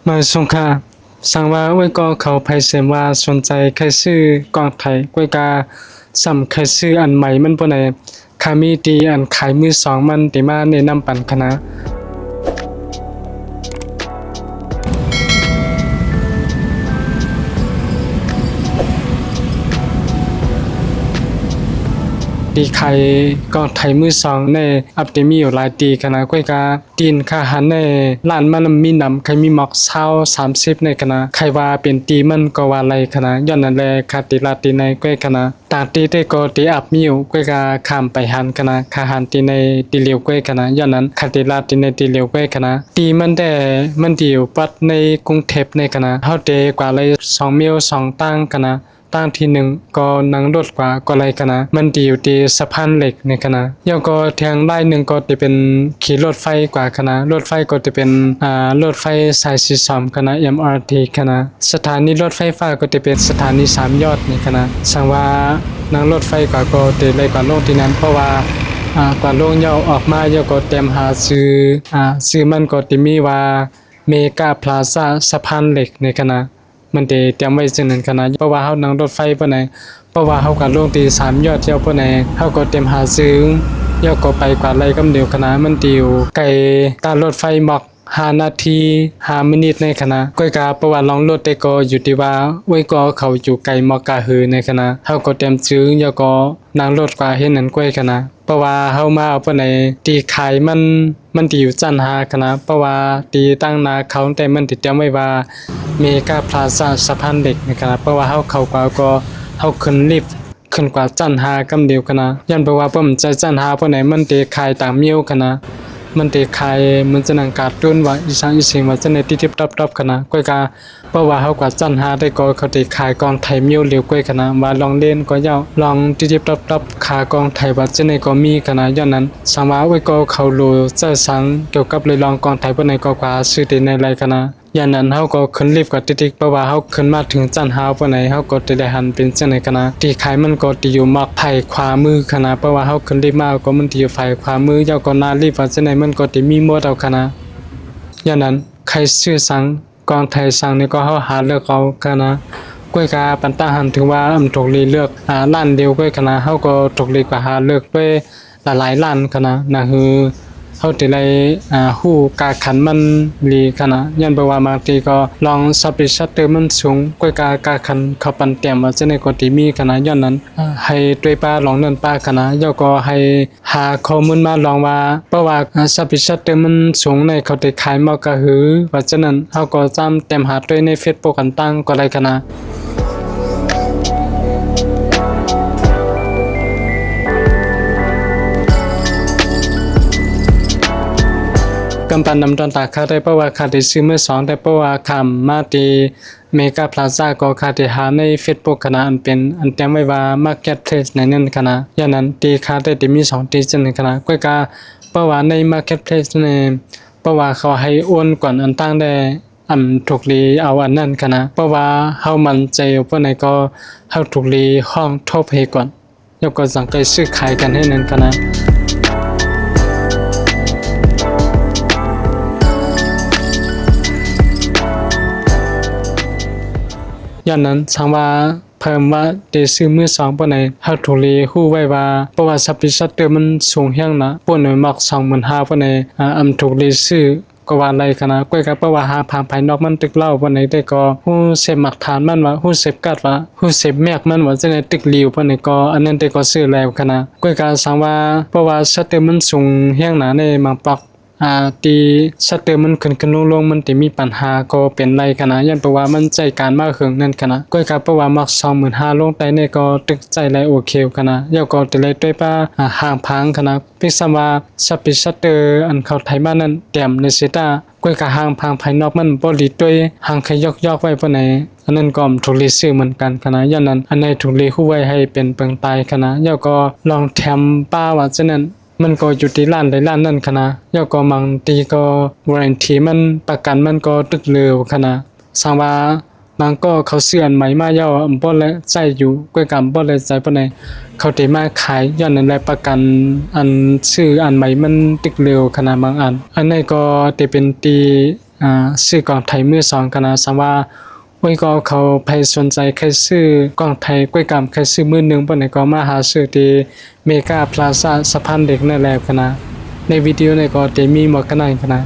มาสงค่ะสังว่าไว้ก็เขาไผเสมว่าสนใจใครซื้อกองไทยกวยกาสำใครซื้ออันใหม่มันบ่ได้คามีดีอันขายมือสองมันติมาแนะนำปันคณะดีไข่ก็ไทยมือสองในอัปเดมีอยู่หลายตีคณะก้อยกาตีนค่าหันในล้านมันมีนำใครมีหมอกเช้า30ในคณะใครว่าเป็นตีมันก็ว่าไรคณะย้อนนั่นแลคาติลาตีในก้อยคณะต่างตีได้ก็ตีอับมีอยู่ก้อยกาข้ามไปหันคณะค่าหันตีในตีเหลียวก้อยคณะย้อนนั้นคาติลาตีในตีเหลียวก้อยคณะตีมันได้มันดีอยู่ปัดในกรุงเทพในคณะเฮาเตกว่าเลย2มิล2ตั้งคณะตั้งที่หนึ่งก็นั่งรถกว่าก็ไรกันนะมันดีอยู่ที่สะพานเหล็กในคณะย่อก็ทางได้หนึ่งก็จะเป็นขี่รถไฟกว่าคณะรถไฟก็จะเป็นรถไฟสายสีส้มคณะ MRT คณะสถานีรถไฟฟ้าก็จะเป็นสถานี3ยอดในคณะสังว่านั่งรถไฟกว่าก็จะเลยกว่าโลกที่นั้นเพราะว่ากว่าโลกย่อออกมาย่อก็เตรียมหาซื้อมันก็จะมีว่าเมกาพลาซ่าสะพานเหล็กในคณะมันได้เตรียมไว้ซึ่งนั้นคณะเพราะว่าเฮานั่งรถไฟปานใดเพราะว่าเฮาก็ลงที่3ยอดเที่ยวปานใดเฮาก็เตรียมหาซื้อยอก็ไปกว่าไรกำเดียวคณะมันติวไกลตามรถไฟหมอก5นาที5มินิในคณะก้อยกาเพราะว่าลองรถได้ก็อยู่ที่ว่าไว้ก็เขาอยู่ไกลมอกกะหือในคณะเฮาก็เตรียมซื้อยอก็นั่งรถกว่าเห็นนั้นก้อยคณะเพราะว่าเฮามาเอาปานใดที่ขายมันที่อยู่จันหาคณะเพราะว่าที่ตั้งหน้าเขาแต่มันติดเตรียมไว้ว่าเมกาพลาซ่าสะพานเหล็กนะครับเพราะว่าเฮาเข้ากว่าก็เฮาขึ้นลิฟต์ขึ้นกว่าจันหากำเดียวกันนะย้อนเพราะว่าผมใจจันหาเพราะไหนมันเตขายต่างมิวกันนะมันเตขายมันจะนังการ์ตูนว่าอีสานอีสิงว่าจะในทิบๆตับๆกันนะก้อยกาเพราะว่าเฮากว่าจันหาได้ก็เขาเตขายกองไทยมิวเหลียวก้อยกันนะว่าลองเล่นก็ยาวลองทิบๆตับๆขากองไทยว่าจะในก็มีกันนะย้อนนั้นสังว่าไว้ก็เขารู้เจ้าสังเกี่ยวกับเลยลองกองไทยเพราะไหนก็กว่าซื้อในไรกันนะอย่างนั้นเฮาก็ขึ้นลิฟต์กับติ๊กๆเพราะว่าเฮาขึ้นมาถึงจันหาปานใดเฮาก็ได้หันเป็นจังได๋กันนะที่ขายมันก็ที่อยู่มักไผขวามือคณะเพราะว่าเฮาขึ้นลิฟต์มาก็มันที่อยู่ฝ่ายขวามือเจ้าก็หน้าลิฟต์ว่าจังได๋มันก็ที่มีหมดเอาคณะอย่างนั้นใครซื้อสังกองไทยสังนี่ก็เฮาหาเลือกเอาคณะก้อยกาปันตาหันถึงว่าถูกเลือกร้านเดียวก้อยคณะเฮาก็ถูกกว่าหาเลือกด้วยหลายๆร้านคณะนะคือเฮาติได้ฮู้กาขันมันลีคณะย้อนบ่ว่าบางทีก็ลองซับปิชัตเตอร์มันสูงก้อยกาขันเขาปันเตรียมว่าจะได้ก็ติมีคณะย้อนนั้นให้ด้วยป้าลองนั่นป้าคณะย่อก็ให้หาข้อมูลมาลองว่าเพราะว่าซับปิชัตเตอร์มันสูงในเขาได้ขายมากก็คือว่าฉะนั้นเฮาก็จำเต็มหาด้วยใน Facebook กันตั้งก็ได้คณะกำปันนำตอนตาคาได้เพราะว่าคาได้ซื้อมือ2แต่เพราะว่าคำมาตีเมกาพลาซ่าก็คาได้หาใน Facebook คณะอันเป็นอันเตรียมไว้ว่า Marketplace ในนั้นคณะอย่างนั้นตีคาได้ที่มี2ตีจังคณะก็กาเพราะว่าใน Marketplace นี่เพราะว่าเขาให้โอนก่อนอันตั้งได้ถูกลีเอาอันนั้นคณะเพราะว่าเฮามั่นใจว่าไหนก็เฮาถูกลีห้องทบให้ก่อนแล้วก็สั่งไปซื้อขายกันให้นั้นคณะย้อนนั้นสังว่าเพิ่มว่าได้ซื้อมือ2ปานใดเฮาถูกลีฮู้ไว้ว่าเพราะว่าซับปิชัตเตอร์มันสูงแฮงนะปานน้อยมัก 25,000 ปานใดถูกลีซื้อก็ว่าไรกันนะก้อยกับเพราะว่าหาภายนอกมันตึกเล่าปานใดได้ก็ฮู้เสพหลักฐานมันว่าฮู้เสพกัดว่าฮู้เสพแมกมันว่าจังได๋ตึกลีวปานใดก็อันนั้นได้ก็ซื้อแล้วกันนะก้อยก็สังว่าเพราะว่าชัตเตอร์มันสูงแฮงนะในบางปักตีชัตเตอร์มันขึ้นลงมันจะมีปัญหาก็เป็นไรกันนะย้อนเพราะว่ามันใจการมากขึ้นนั่นกันนะก้อยกับเพราะว่ามัก 25,000 ลงไปนี่ก็ตึกใจไรโอเคกันนะแล้วก็จะเลยด้วยป้าห่างพังกันนะพิสว่าซับปิชัตเตอร์อันเข้าไทยบ้านนั้นเต็มในสิตาก้อยกับห่างพังภายนอกมันบ่ดีด้วยห่างขยอกไว้ปานใดอันนั้นก็ถูกลีซื้อเหมือนกันคณะย้อนนั้นอันไหนถูกลีฮู้ไว้ให้เป็นเปิงตายคณะแล้วก็ลองแถมป้าว่าฉะนั้นมันก็อยู่ที่ร้านใดร้านนั้นคณะย่อก็บางทีก็วารันตีมันประกันมันก็ตึกเร็วคณะสังว่าบางก็เขาซื้ออันใหม่มาย่อบ่และใจอยู่ก้อยกำบ่และใจปานใดเขาได้มาขายย้อนนั้นแลประกันอันซื้ออันใหม่มันตึกเร็วคณะบางอันนี้ก็ได้เป็นตี ซื้อกล่องไทยมือสองกันนะสังว่าไว้ก็เขาไปสนใจใครซื้อกล่องไทยก้วยกำใครซื้อมือหนึ่งปนไหนก็มาหาซื้อที่เมกาพลาซ่าสะพานเด็กนั่นแหละกันนะในวิดีโอในก็จะมีหมดกันนั่นกันนะ